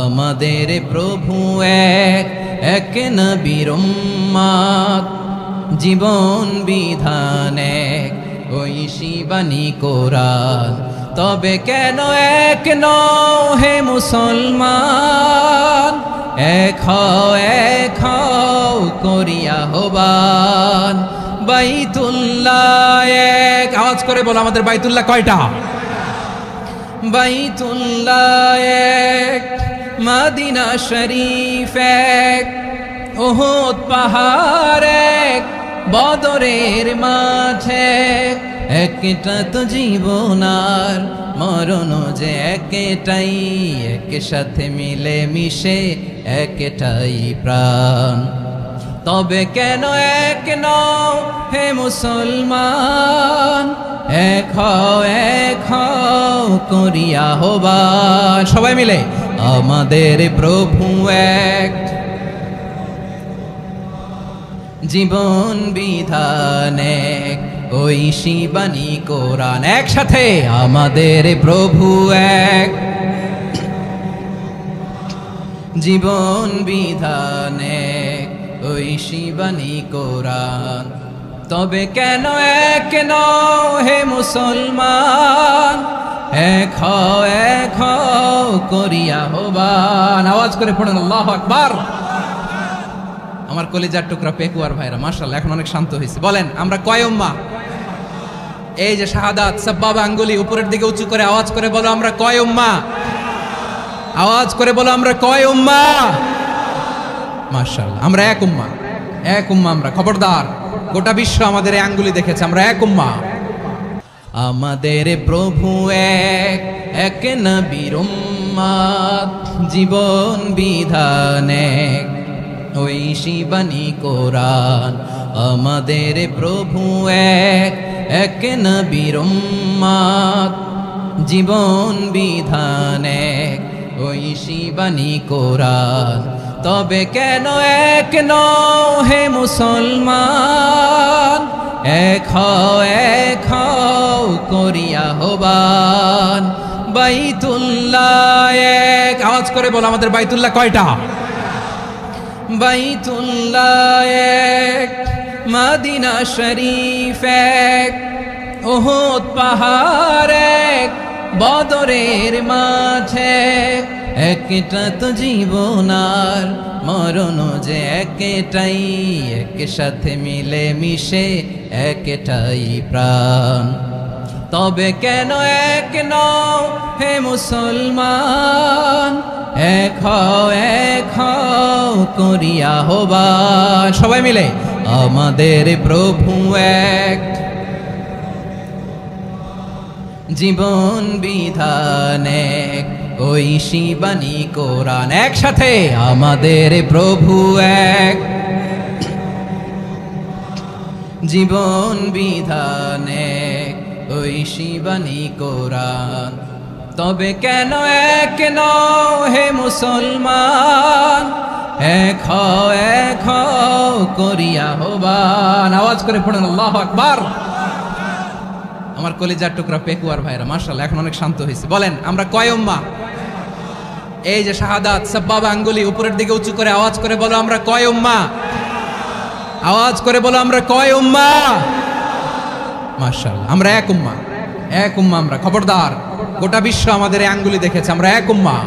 আমাদের প্রভু এক, এক নবীর উম্মত, জীবন বিধান এক, ঐশী বাণী কোরআন। তবে কেন এক নও হে মুসলমান, এক হও করিয়া আহ্বান। বাইতুল্লাহ এক, আওয়াজ করে বলো আমাদের বাইতুল্লাহ কয়টা? বাইতুল্লাহ এক, মদিনা শরীফ এক, উহুদ পাহাড় এক, বদরের মাঠে। একটা তো জীবন আর মরণ যে একটাই, এক সাথে মিলে মিশে একটাই প্রাণ। তবে কেন এক নও হে মুসলমান, এক হও করিয়া আহ্বান। সবাই মিলে আমাদের প্রভু এক, জীবন বিধান এক, ঐশী বাণী কোরআন। একসাথে আমাদের প্রভু এক, জীবন বিধান এক, ঐশী বাণী কোরআন। তবে কেন এক নও হে মুসলমান, এক হও করিয়া আহ্বান। আওয়াজ করে পড়েন আল্লাহু আকবার। আমার কলিজার টুকরা পেকুয়ার ভাইরা মাশাআল্লাহ এখন অনেক শান্ত হয়েছে। বলেন আমরা কয় উম্মাহ? এই যে শাহাদাত সাব্বাবা আঙ্গুলি উপরের দিকে উঁচু করে আওয়াজ করে বলো আমরা কয় উম্মাহ? আওয়াজ করে বলো আমরা কয় উম্মাহ? মাশাআল্লাহ আমরা এক উম্মাহ, এক উম্মাহ আমরা। খবরদার, গোটা বিশ্ব আমাদের এই আঙ্গুলি দেখেছে, আমরা এক উম্মাহ। আমাদের প্রভু এক, এক নবীর উম্মত, জীবন বিধান এক, ঐশী বাণী কোরআন। আমাদের প্রভু এক, এক নবীর উম্মত, জীবন বিধান এক, ঐশী বাণী কোরআন। তবে কেন এক নও হে মুসলমান, এক হও করিয়া আহ্বান। বাইতুল্লাহ এক, আওয়াজ করে বলো আমাদের বাইতুল্লাহ কয়টা? বাইতুল্লাহ এক, মদিনা শরীফ এক, উহুদ পাহাড় এক, বদরের মাঠে। একটা তো জীবন আর মরণ যে একটাই, এক সাথে মিলে মিশে একটাই প্রাণ। তবে কেন এক নও হে মুসলমান, এক হও করিয়া আহ্বান। সবাই মিলে আমাদের প্রভু এক, জীবন বিধান এক, ঐশী বাণী কোরআন। একসাথে আমাদের প্রভু এক, জীবন বিধান এক, ঐশী বাণী কোরআন। তবে কেন এক নও হে মুসলমান, এক হও করিয়া আহ্বান। আওয়াজ করে পড়েন আল্লাহু আকবার। আমার কলিজার টুকরা পেকুয়ার ভাইরা মাশাআল্লাহ এখন অনেক শান্ত হয়েছে। বলেন আমরা কয় উম্মাহ? এই যে শাহাদাত সাব্বাবা আঙ্গুলি উপরের দিকে উঁচু করে আওয়াজ করে বলো আমরা কয় উম্মাহ? আওয়াজ করে বলো আমরা কয় উম্মাহ? মাশাআল্লাহ আমরা এক উম্মাহ, এক উম্মাহ আমরা। খবরদার, গোটা বিশ্ব আমাদের এই আঙ্গুলি দেখেছে, আমরা এক উম্মাহ।